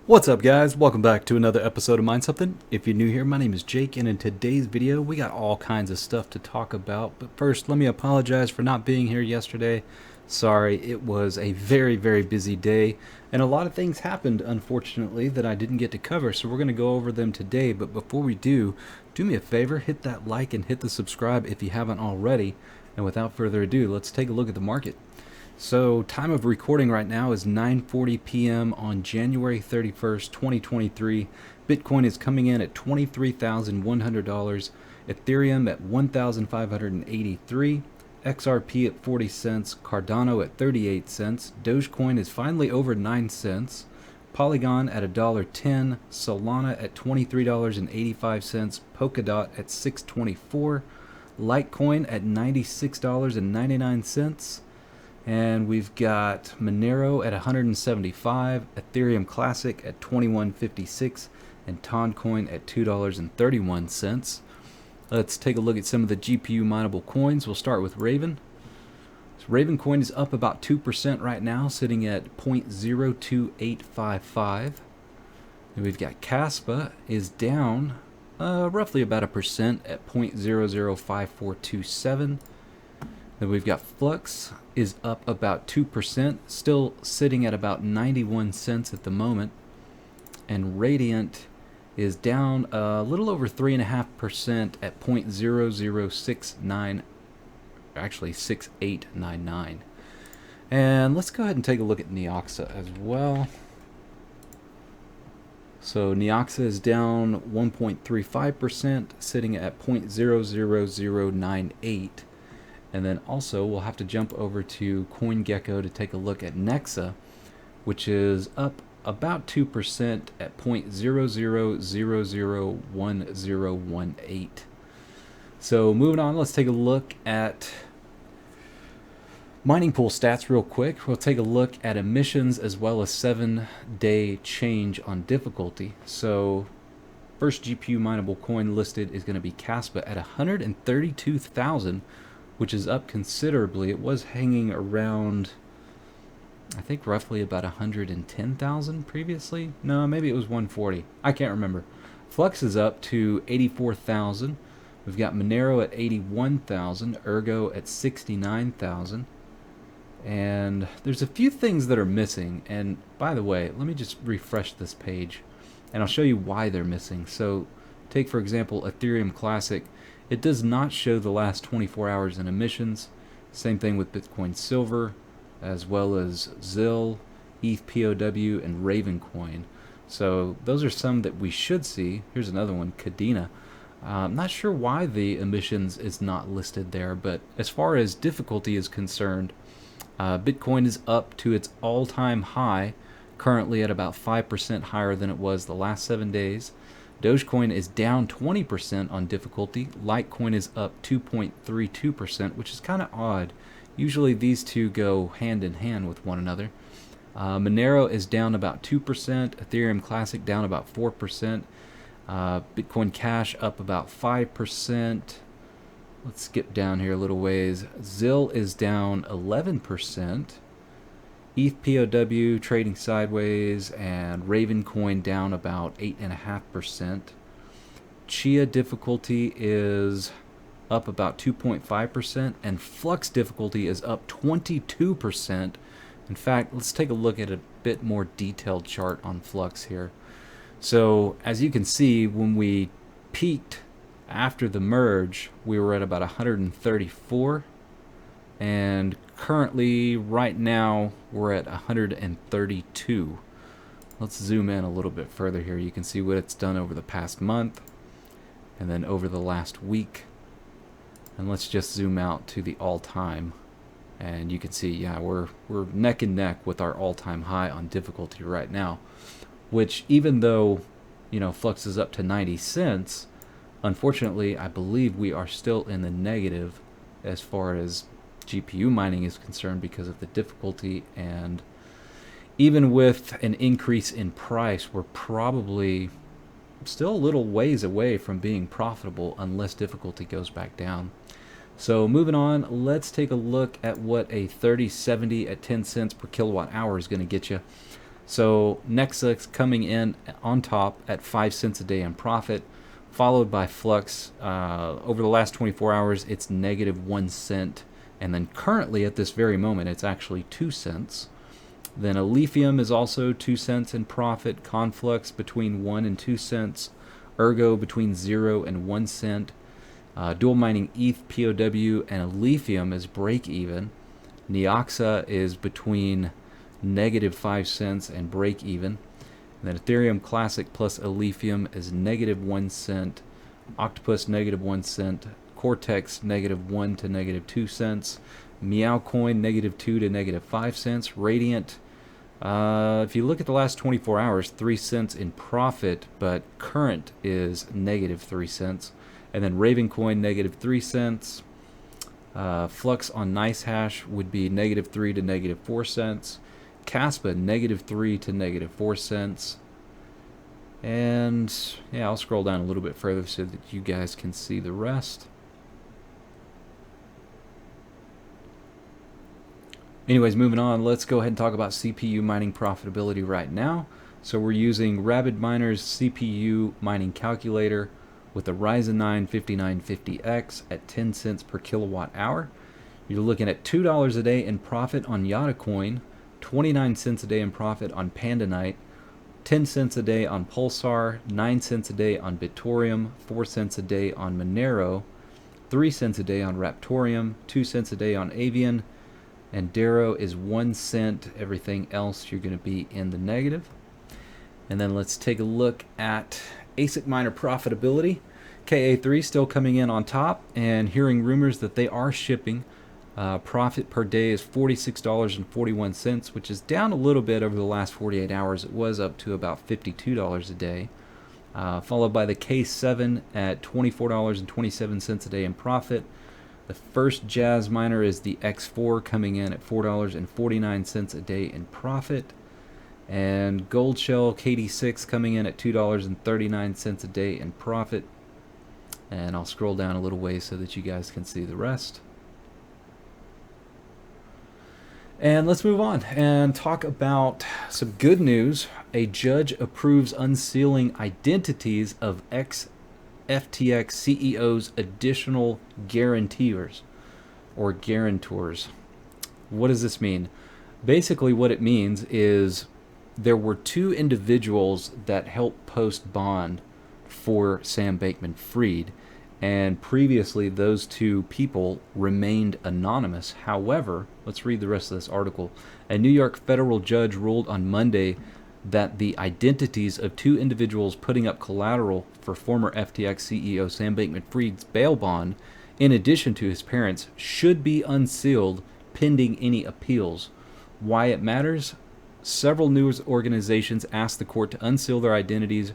What's up guys, welcome back to another episode of Mind Something. If you're new here, my name is Jake, and in today's video we got all kinds of stuff to talk about. But first, let me apologize for not being here yesterday. Sorry, it was a very busy day and a lot of things happened, unfortunately, that I didn't get to cover, so we're going to go over them today. But before we do me a favor, hit that like and hit the subscribe if you haven't already. And without further ado, let's take a look at the market. So time of recording right now is 9:40 p.m. on January 31st, 2023. Bitcoin is coming in at $23,100, Ethereum at $1,583, XRP at 40 cents, Cardano at 38 cents, Dogecoin is finally over 9 cents, Polygon at $1.10, Solana at $23.85, Polkadot at $6.24, Litecoin at $96.99, and we've got Monero at 175, Ethereum Classic at 21.56, and Toncoin at $2.31. Let's take a look at some of the GPU mineable coins. We'll start with Raven. So Raven coin is up about 2% right now, sitting at 0.02855. And we've got Caspa is down roughly about 1% at 0.005427. Then we've got Flux is up about 2%, still sitting at about 91 cents at the moment. And Radiant is down a little over 3.5% at 0.0069, actually 6899. And let's go ahead and take a look at Nexa as well. So Nexa is down 1.35%, sitting at 0.00098. And then also we'll have to jump over to CoinGecko to take a look at Nexa, which is up about 2% at 0.00001018. So moving on, let's take a look at mining pool stats real quick. We'll take a look at emissions as well as 7-day change on difficulty. So first GPU mineable coin listed is going to be Caspa at 132,000, which is up considerably. It was hanging around, I think, roughly about 110,000 previously. No, maybe it was 140. I can't remember. Flux is up to 84,000. We've got Monero at 81,000, Ergo at 69,000. And there's a few things that are missing. And by the way, let me just refresh this page and I'll show you why they're missing. So take, for example, Ethereum Classic. It does not show the last 24 hours in emissions. Same thing with Bitcoin Silver, as well as Zil, ETH POW, and Raven coin. So those are some that we should see. Here's another one, Cadena. I'm not sure why the emissions is not listed there, but as far as difficulty is concerned, Bitcoin is up to its all-time high, currently at about 5% higher than it was the last 7 days. Dogecoin is down 20% on difficulty. Litecoin is up 2.32%, which is kind of odd. Usually these two go hand in hand with one another. Monero is down about 2%. Ethereum Classic down about 4%. Bitcoin Cash up about 5%. Let's skip down here a little ways. Zil is down 11%. ETH POW trading sideways, and Raven coin down about 8.5%. Chia difficulty is up about 2.5%, and Flux difficulty is up 22%. In fact, let's take a look at a bit more detailed chart on Flux here. So as you can see, when we peaked after the merge, we were at about 134, and currently right now we're at 132. Let's zoom in a little bit further here. You can see what it's done over the past month and then over the last week. And let's just zoom out to the all-time, and you can see, yeah, we're neck and neck with our all-time high on difficulty right now, which, even though, you know, Flux is up to 90 cents, unfortunately I believe we are still in the negative as far as GPU mining is concerned because of the difficulty. And even with an increase in price, we're probably still a little ways away from being profitable unless difficulty goes back down. So moving on, let's take a look at what a 3070 at 10 cents per kilowatt hour is going to get you. So Nexa's coming in on top at 5 cents a day in profit, followed by Flux. Over the last 24 hours, it's negative 1 cent. And then currently at this very moment, it's actually 2 cents. Then Alephium is also 2 cents in profit. Conflux between 1 and 2 cents. Ergo between 0 and 1 cent. Dual mining ETH, POW, and Alephium is break even. Nexa is between negative 5 cents and break even. And then Ethereum Classic plus Alephium is negative 1 cent. Octopus negative 1 cent. Cortex negative 1 to negative 2 cents. Meow Coin negative 2 to negative 5 cents. Radiant, if you look at the last 24 hours, 3 cents in profit, but current is negative 3 cents. And then Raven Coin negative 3 cents. Flux on NiceHash would be negative 3 to negative 4 cents. Caspa negative 3 to negative 4 cents. And yeah, I'll scroll down a little bit further so that you guys can see the rest. Anyways, moving on, let's go ahead and talk about CPU mining profitability right now. So we're using RapidMiner's CPU mining calculator with a Ryzen 9 5950X at 10 cents per kilowatt hour. You're looking at $2 a day in profit on Yada Coin, 29 cents a day in profit on Pandanite, 10 cents a day on Pulsar, 9 cents a day on Bitorium, 4 cents a day on Monero, 3 cents a day on Raptorium, 2 cents a day on Avian, and Darrow is 1 cent. Everything else you're going to be in the negative. And then let's take a look at ASIC miner profitability. KA3 still coming in on top, and hearing rumors that they are shipping. Profit per day is $46.41, which is down a little bit over the last 48 hours. It was up to about $52 a day. Followed by the K7 at $24.27 a day in profit. The first Jazz miner is the X4 coming in at $4.49 a day in profit. And Gold Shell KD6 coming in at $2.39 a day in profit. And I'll scroll down a little ways so that you guys can see the rest. And let's move on and talk about some good news. A judge approves unsealing identities of FTX CEO's additional guarantors or guarantors. What does this mean? Basically what it means is there were 2 individuals that helped post bond for Sam Bankman-Fried, and previously those 2 people remained anonymous. However, let's read the rest of this article. A New York federal judge ruled on Monday that the identities of 2 individuals putting up collateral for former FTX CEO Sam Bankman-Fried's bail bond, in addition to his parents, should be unsealed pending any appeals. Why it matters? Several news organizations asked the court to unseal their identities,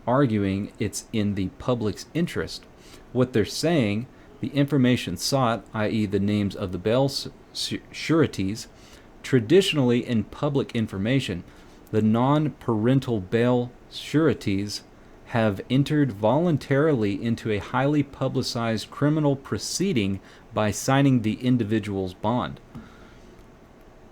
arguing it's in the public's interest. What they're saying, the information sought, i.e. the names of the bail sureties, traditionally in public information, the non-parental bail sureties have entered voluntarily into a highly publicized criminal proceeding by signing the individual's bond.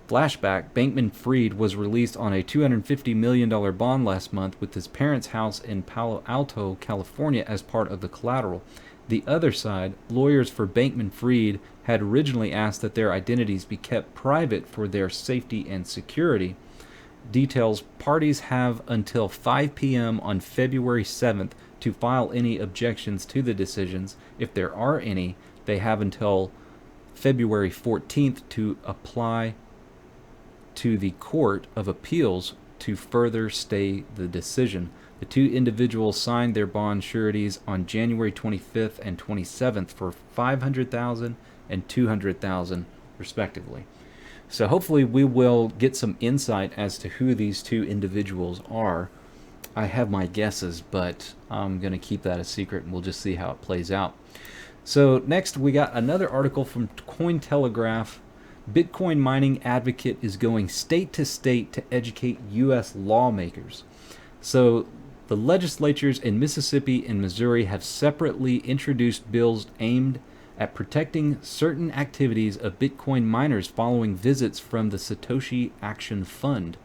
Flashback, Bankman-Fried was released on a $250 million bond last month with his parents' house in Palo Alto, California as part of the collateral. The other side, lawyers for Bankman-Fried, had originally asked that their identities be kept private for their safety and security. Details: parties have until 5 p.m. on February 7th to file any objections to the decisions. If there are any, they have until February 14th to apply to the Court of Appeals to further stay the decision. The 2 individuals signed their bond sureties on January 25th and 27th for $500,000 and $200,000 respectively. So hopefully we will get some insight as to who these 2 individuals are. I have my guesses, but I'm going to keep that a secret and we'll just see how it plays out. So next we got another article from Cointelegraph. Bitcoin mining advocate is going state to state to educate U.S. lawmakers. So the legislatures in Mississippi and Missouri have separately introduced bills aimed at protecting certain activities of Bitcoin miners following visits from the Satoshi Action Fund.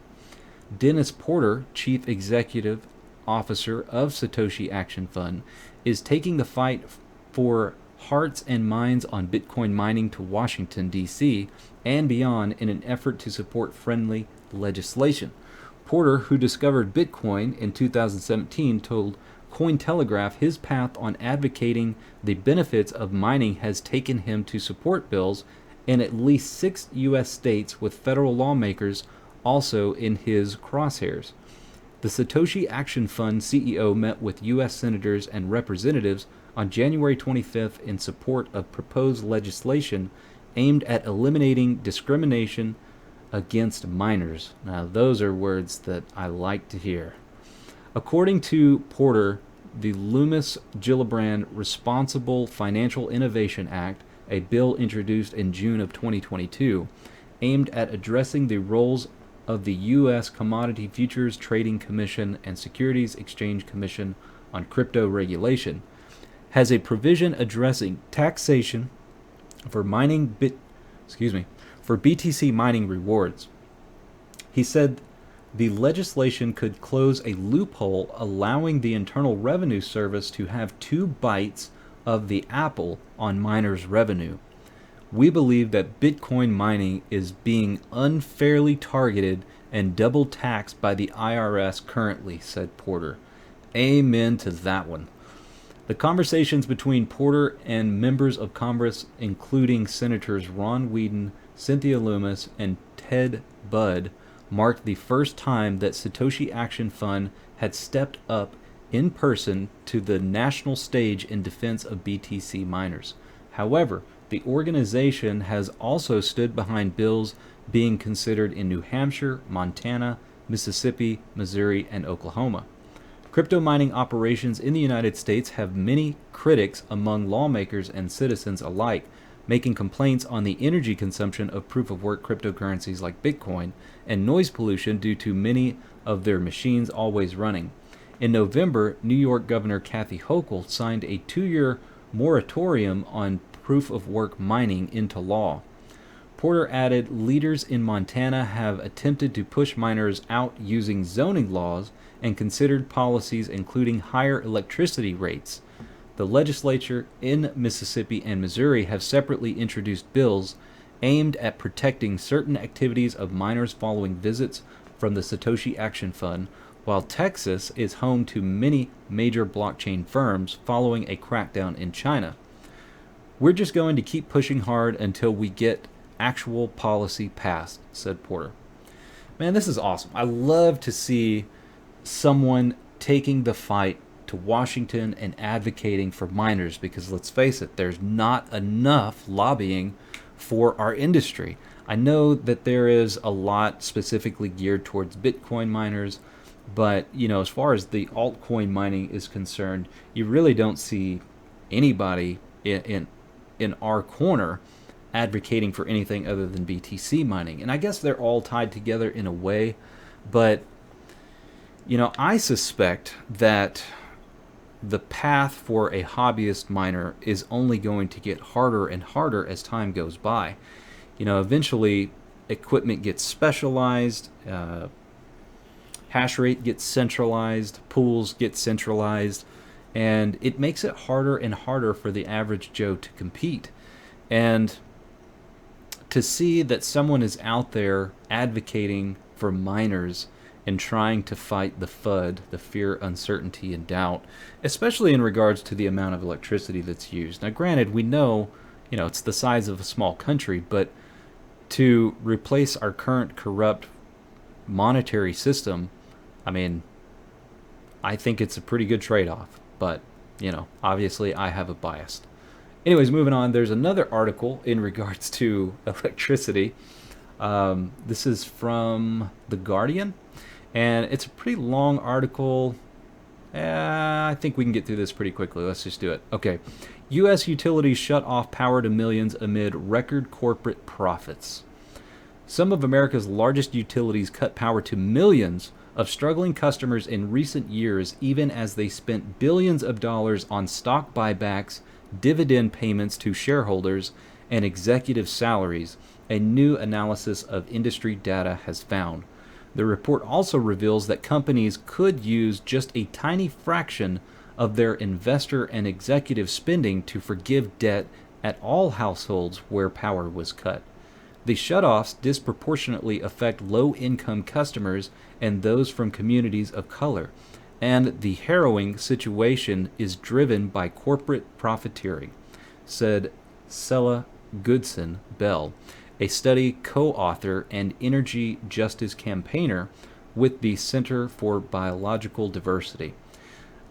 Dennis Porter, Chief Executive Officer of Satoshi Action Fund, is taking the fight for hearts and minds on Bitcoin mining to Washington, D.C. and beyond in an effort to support friendly legislation. Porter, who discovered Bitcoin in 2017, told Cointelegraph his path on advocating the benefits of mining has taken him to support bills in at least 6 U.S. states, with federal lawmakers also in his crosshairs. The Satoshi Action Fund CEO met with U.S. senators and representatives on January 25th in support of proposed legislation aimed at eliminating discrimination against miners. Now, those are words that I like to hear. According to Porter, the Loomis Gillibrand Responsible Financial Innovation Act, a bill introduced in June of 2022, aimed at addressing the roles of the U.S. Commodity Futures Trading Commission and Securities Exchange Commission on crypto regulation, has a provision addressing taxation for for BTC mining rewards. He said the legislation could close a loophole allowing the Internal Revenue Service to have 2 bites of the apple on miners' revenue. We believe that Bitcoin mining is being unfairly targeted and double taxed by the IRS currently, said Porter. Amen to that one. The conversations between Porter and members of Congress, including Senators Ron Wyden, Cynthia Loomis, and Ted Budd, marked the first time that Satoshi Action Fund had stepped up in person to the national stage in defense of BTC miners. However, the organization has also stood behind bills being considered in New Hampshire, Montana, Mississippi, Missouri, and Oklahoma. Crypto mining operations in the United States have many critics among lawmakers and citizens alike, making complaints on the energy consumption of proof-of-work cryptocurrencies like Bitcoin and noise pollution due to many of their machines always running. In November, New York Governor Kathy Hochul signed a 2-year moratorium on proof-of-work mining into law. Porter added, leaders in Montana have attempted to push miners out using zoning laws and considered policies including higher electricity rates. The legislature in Mississippi and Missouri have separately introduced bills aimed at protecting certain activities of miners following visits from the Satoshi Action Fund, while Texas is home to many major blockchain firms following a crackdown in China. We're just going to keep pushing hard until we get actual policy passed, said Porter. Man, this is awesome. I love to see someone taking the fight to Washington and advocating for miners, because let's face it, there's not enough lobbying for our industry. I know that there is a lot specifically geared towards Bitcoin miners, but as far as the altcoin mining is concerned, you really don't see anybody in our corner advocating for anything other than BTC mining. And I guess they're all tied together in a way, but I suspect that the path for a hobbyist miner is only going to get harder and harder as time goes by. Eventually equipment gets specialized, hash rate gets centralized, pools get centralized, and it makes it harder and harder for the average Joe to compete. And to see that someone is out there advocating for miners and trying to fight the FUD, the fear, uncertainty, and doubt, especially in regards to the amount of electricity that's used. Now, granted, we know, it's the size of a small country, but to replace our current corrupt monetary system, I think it's a pretty good trade-off. But, obviously I have a bias. Anyways, moving on, there's another article in regards to electricity. This is from The Guardian, and it's a pretty long article. I think we can get through this pretty quickly. Let's just do it. Okay. U.S. utilities shut off power to millions amid record corporate profits. Some of America's largest utilities cut power to millions of struggling customers in recent years, even as they spent billions of dollars on stock buybacks, dividend payments to shareholders, and executive salaries, a new analysis of industry data has found. The report also reveals that companies could use just a tiny fraction of their investor and executive spending to forgive debt at all households where power was cut. The shutoffs disproportionately affect low-income customers and those from communities of color, and the harrowing situation is driven by corporate profiteering, said Sela Goodson Bell, a study co-author and energy justice campaigner with the Center for Biological Diversity.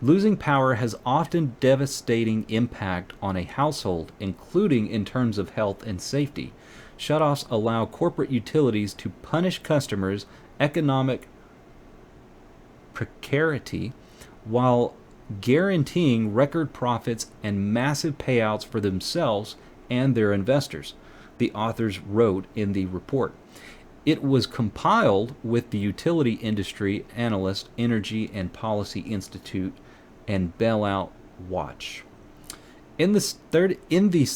Losing power has often devastating impact on a household, including in terms of health and safety. Shutoffs allow corporate utilities to punish customers' economic precarity while guaranteeing record profits and massive payouts for themselves and their investors, the authors wrote in the report. It was compiled with the Utility Industry Analyst Energy and Policy Institute and Bailout Watch. In these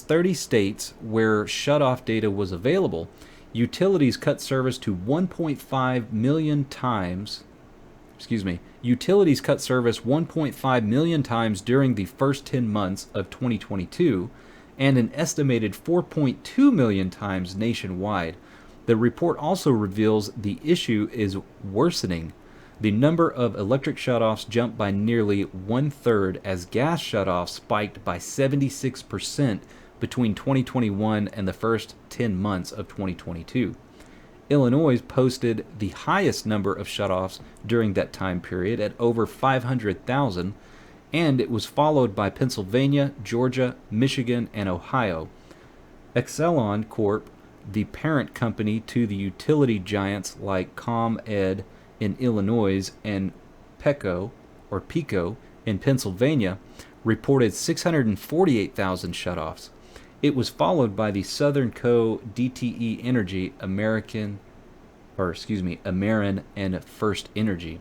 30 states where shutoff data was available, utilities cut service to 1.5 million times. Utilities cut service 1.5 million times during the first 10 months of 2022 and an estimated 4.2 million times nationwide. The report also reveals the issue is worsening. The number of electric shutoffs jumped by nearly 1/3 as gas shutoffs spiked by 76% between 2021 and the first 10 months of 2022. Illinois posted the highest number of shutoffs during that time period at over 500,000, and it was followed by Pennsylvania, Georgia, Michigan, and Ohio. Exelon Corp, the parent company to the utility giants like ComEd in Illinois and PECO in Pennsylvania, reported 648,000 shutoffs. It was followed by the Southern Co. DTE Energy, American, and First Energy.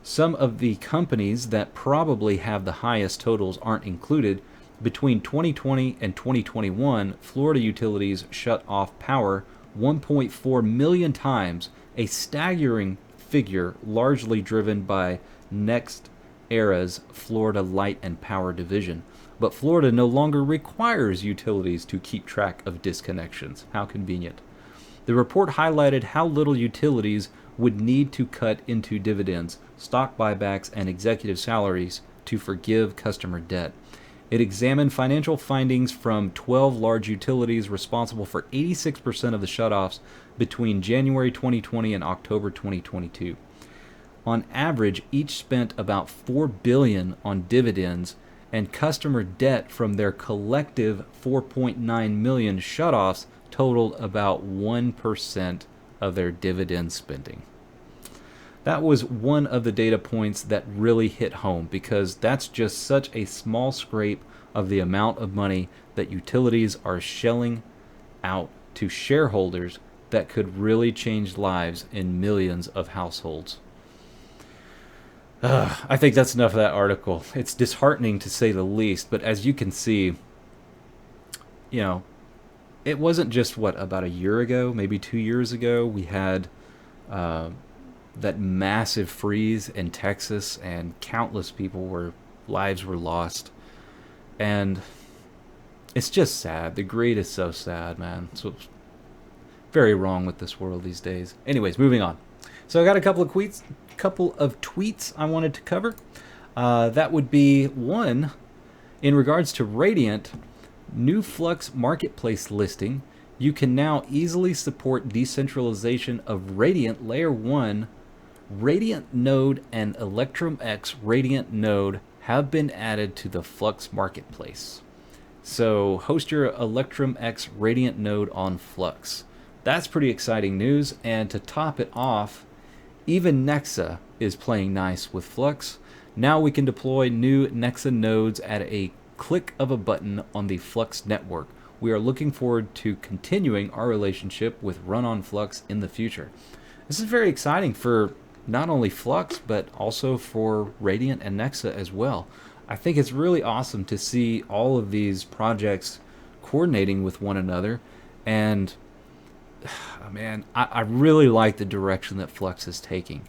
Some of the companies that probably have the highest totals aren't included. Between 2020 and 2021, Florida utilities shut off power 1.4 million times, a staggering figure largely driven by NextEra's Florida Light and Power division. But Florida no longer requires utilities to keep track of disconnections. How convenient. The report highlighted how little utilities would need to cut into dividends, stock buybacks, and executive salaries to forgive customer debt. It examined financial findings from 12 large utilities responsible for 86% of the shutoffs between January 2020 and October 2022. On average, each spent about $4 billion on dividends, and customer debt from their collective 4.9 million shutoffs totaled about 1% of their dividend spending. That was one of the data points that really hit home, because that's just such a small scrape of the amount of money that utilities are shelling out to shareholders that could really change lives in millions of households. I think that's enough of that article. It's disheartening to say the least, but as you can see, it wasn't just, about a year ago, maybe 2 years ago, we had that massive freeze in Texas, and countless lives were lost. And it's just sad. The greed is so sad, man. So very wrong with this world these days. Anyways, moving on. So I got a couple of tweets I wanted to cover. That would be one in regards to Radiant. New Flux marketplace listing. You can now easily support decentralization of Radiant Layer 1. Radiant Node and Electrum X Radiant Node have been added to the Flux marketplace. So host your Electrum X Radiant Node on Flux. That's pretty exciting news. And to top it off, even Nexa is playing nice with Flux. Now we can deploy new Nexa nodes at a click of a button on the Flux network. We are looking forward to continuing our relationship with Run On Flux in the future. This is very exciting for not only Flux, but also for Radiant and Nexa as well. I think it's really awesome to see all of these projects coordinating with one another, and man, I really like the direction that Flux is taking.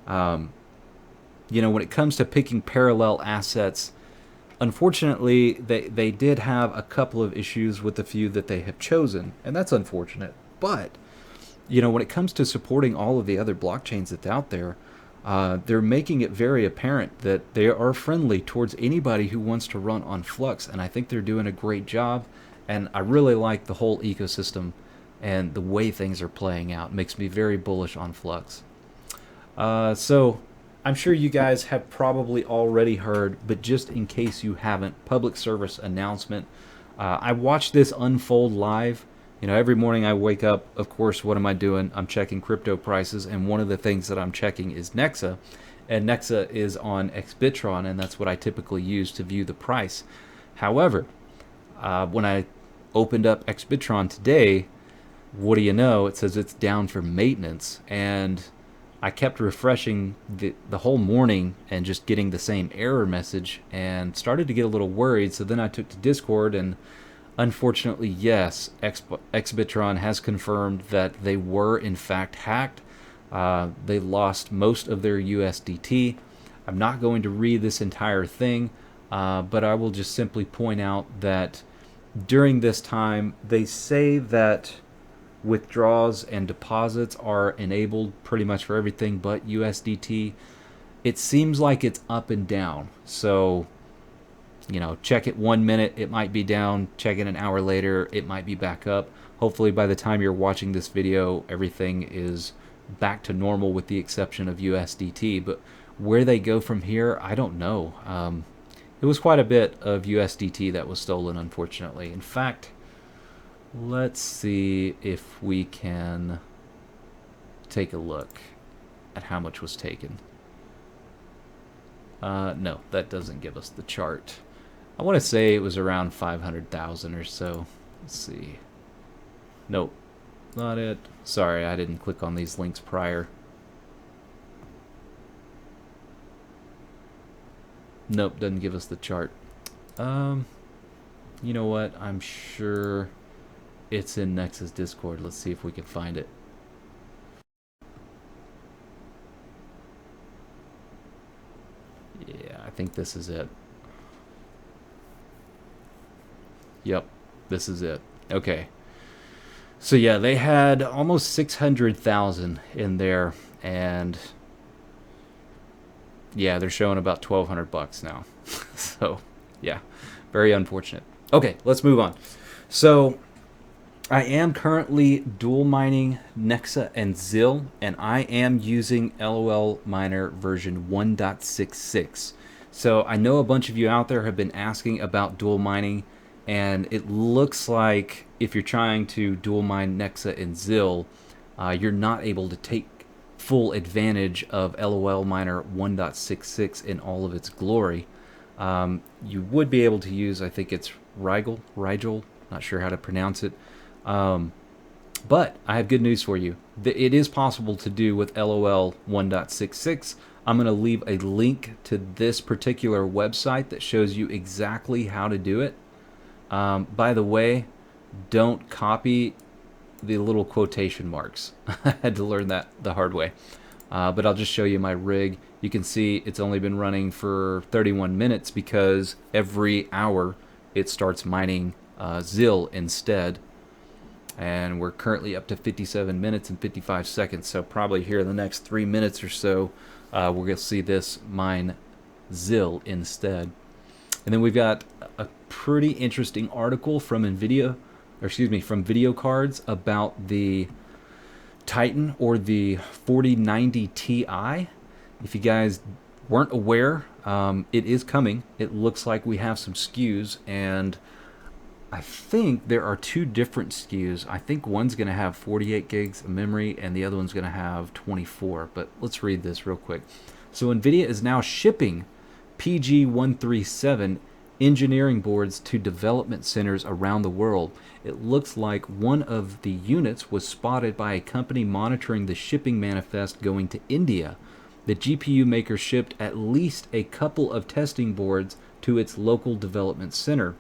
You know, when it comes to picking parallel assets, unfortunately, they did have a couple of issues with the few that they have chosen, and that's unfortunate. But, you know, when it comes to supporting all of the other blockchains that's out there, they're making it very apparent that they are friendly towards anybody who wants to run on Flux, and I think they're doing a great job, and I really like the whole ecosystem and the way things are playing out. It makes me very bullish on Flux. So I'm sure you guys have probably already heard, but just in case you haven't, public service announcement. I watched this unfold live. You know, every morning I wake up, of course, what am I doing? I'm checking crypto prices, and one of the things that I'm checking is Nexa, and Nexa is on Exbitron, and that's what I typically use to view the price. However, when I opened up Exbitron today, what do you know? It says it's down for maintenance, and I kept refreshing the whole morning and just getting the same error message, and started to get a little worried. So then I took to Discord, and unfortunately, yes, Exbitron has confirmed that they were in fact hacked. They lost most of their USDT. I'm not going to read this entire thing, but I will just simply point out that during this time, they say that withdrawals and deposits are enabled pretty much for everything but USDT. It seems like it's up and down. So, you know, check it 1 minute, it might be down. Check it an hour later, it might be back up. Hopefully by the time you're watching this video, everything is back to normal with the exception of USDT. But where they go from here, I don't know. It was quite a bit of USDT that was stolen, unfortunately. In fact, let's see if we can take a look at how much was taken. No, that doesn't give us the chart. I want to say it was around 500,000 or so. Let's see. Nope, not it. Sorry, I didn't click on these links prior. Nope, doesn't give us the chart. You know what? I'm sure it's in Nexa's Discord. Let's see if we can find it. Yeah, I think this is it. Yep, this is it. Okay. So yeah, they had almost 600,000 in there, and yeah, they're showing about 1,200 bucks now. So yeah, very unfortunate. Okay, let's move on. So I am currently dual mining Nexa and Zil, and I am using lolminer version 1.66. So I know a bunch of you out there have been asking about dual mining, and it looks like if you're trying to dual mine Nexa and Zil, you're not able to take full advantage of lolminer 1.66 in all of its glory. You would be able to use, I think it's Rigel, not sure how to pronounce it. But I have good news for you. It is possible to do with LOL 1.66. I'm going to leave a link to this particular website that shows you exactly how to do it. By the way, don't copy the little quotation marks. I had to learn that the hard way. But I'll just show you my rig. You can see it's only been running for 31 minutes because every hour it starts mining Zil instead. And we're currently up to 57 minutes and 55 seconds. So probably here in the next 3 minutes or so, we're going to see this mine Zil instead. And then we've got a pretty interesting article from from Video Cards about the Titan, or the 4090 Ti. If you guys weren't aware, it is coming. It looks like we have some SKUs, and I think there are two different SKUs. I think one's going to have 48 gigs of memory and the other one's going to have 24. But let's read this real quick. So NVIDIA is now shipping PG137 engineering boards to development centers around the world. It looks like one of the units was spotted by a company monitoring the shipping manifest going to India. The GPU maker shipped at least a couple of testing boards to its local development center.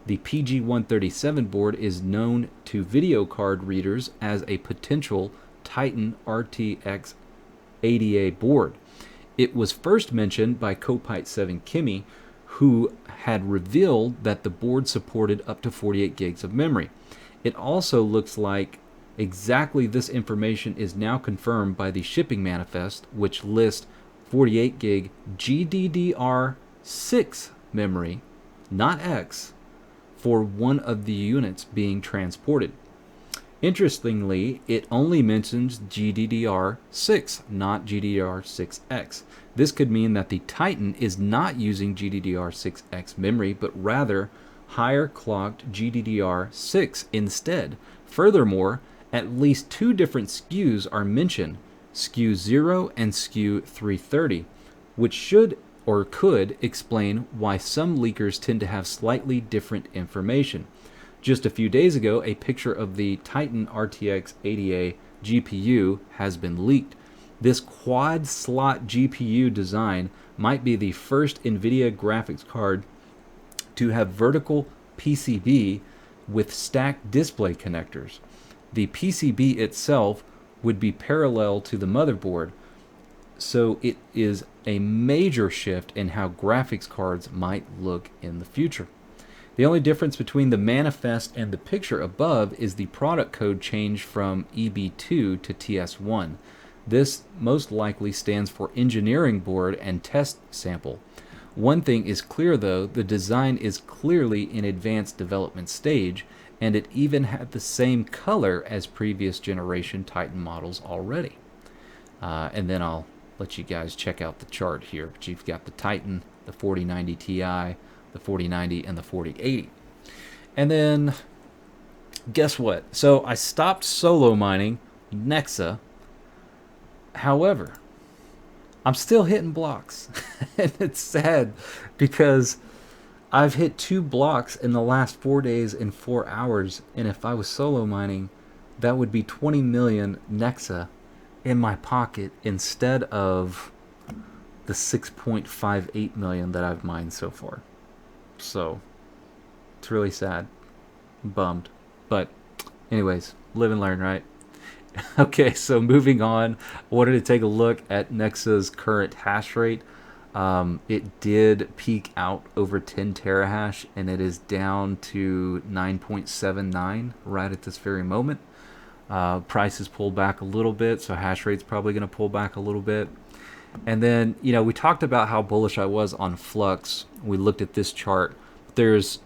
The PG137 board is known to video card readers as a potential Titan RTX 80A board. It was first mentioned by Copite7 Kimmy, who had revealed that the board supported up to 48 gigs of memory. It also looks like exactly this information is now confirmed by the shipping manifest, which lists 48 gig GDDR6 memory, not X, for one of the units being transported. Interestingly, it only mentions GDDR6, not GDDR6X. This could mean that the Titan is not using GDDR6X memory, but rather higher clocked GDDR6 instead. Furthermore, at least two different SKUs are mentioned, SKU 0 and SKU 330, which should or could explain why some leakers tend to have slightly different information. Just a few days ago, a picture of the Titan RTX 80A GPU has been leaked. This quad-slot GPU design might be the first NVIDIA graphics card to have vertical PCB with stacked display connectors. The PCB itself would be parallel to the motherboard, so it is a major shift in how graphics cards might look in the future. The only difference between the manifest and the picture above is the product code change from EB2 to TS1. This most likely stands for engineering board and test sample. One thing is clear though, the design is clearly in advanced development stage, and it even had the same color as previous generation Titan models already. And then I'll let you guys check out the chart here. But you've got the Titan, the 4090 Ti, the 4090, and the 4080. And then, guess what? So I stopped solo mining Nexa. However, I'm still hitting blocks. And it's sad because I've hit 2 blocks in the last 4 days in 4 hours. And if I was solo mining, that would be 20 million Nexa in my pocket instead of the 6.58 million that I've mined so far. So it's really sad. I'm bummed. But anyways, live and learn, right? Okay, so moving on, I wanted to take a look at Nexa's current hash rate. It did peak out over 10 terahash, and it is down to 9.79 right at this very moment. Prices pulled back a little bit, so hash rate's probably going to pull back a little bit. And then, you know, we talked about how bullish I was on Flux. We looked at this chart. There's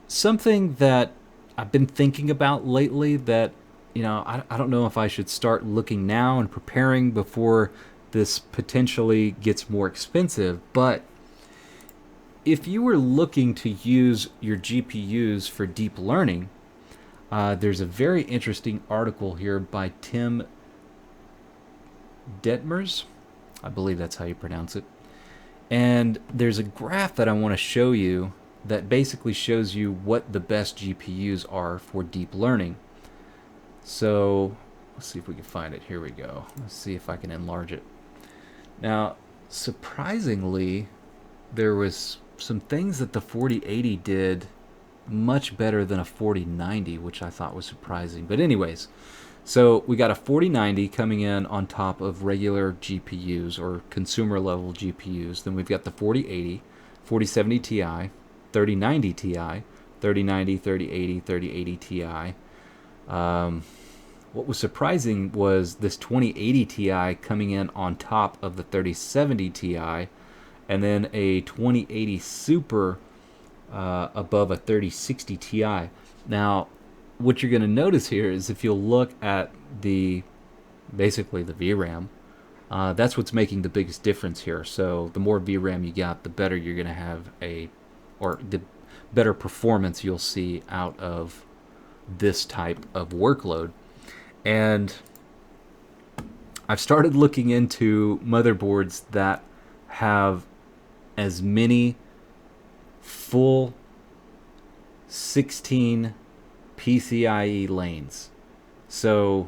something that I've been thinking about lately that, you know, I don't know if I should start looking now and preparing before this potentially gets more expensive. But if you were looking to use your GPUs for deep learning, there's a very interesting article here by Tim Detmers. I believe that's how you pronounce it. And there's a graph that I want to show you that basically shows you what the best GPUs are for deep learning. So let's see if we can find it. Here we go. Let's see if I can enlarge it. Now, surprisingly, there was some things that the 4080 did much better than a 4090, which I thought was surprising. But anyways, so we got a 4090 coming in on top of regular GPUs or consumer level GPUs. Then we've got the 4080, 4070 Ti, 3090 Ti, 3090, 3080, 3080 Ti. What was surprising was this 2080 Ti coming in on top of the 3070 Ti, and then a 2080 Super above a 3060 Ti. Now, what you're going to notice here is if you'll look at basically the VRAM, that's what's making the biggest difference here. So the more VRAM you got, the better you're going to have or the better performance you'll see out of this type of workload. And I've started looking into motherboards that have as many full 16 PCIe lanes. So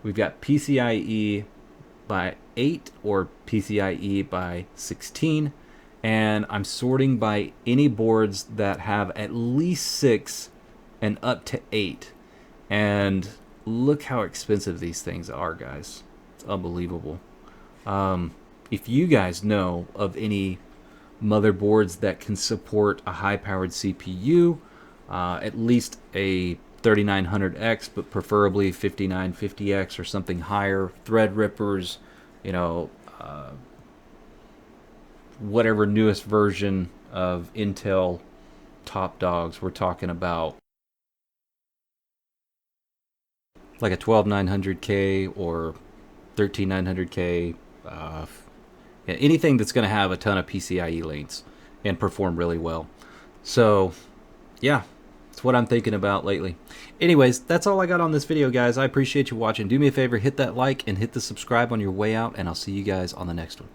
we've got PCIe by 8 or PCIe by 16, and I'm sorting by any boards that have at least 6 and up to 8. And look how expensive these things are, guys. It's unbelievable. If you guys know of any motherboards that can support a high-powered CPU, at least a 3900X, but preferably 5950X or something higher, Threadrippers, you know, whatever newest version of Intel top dogs we're talking about, like a 12900K or 13900K, anything that's going to have a ton of PCIe lanes and perform really well. So yeah, it's what I'm thinking about lately. Anyways, that's all I got on this video, guys. I appreciate you watching. Do me a favor, hit that like and hit the subscribe on your way out, and I'll see you guys on the next one.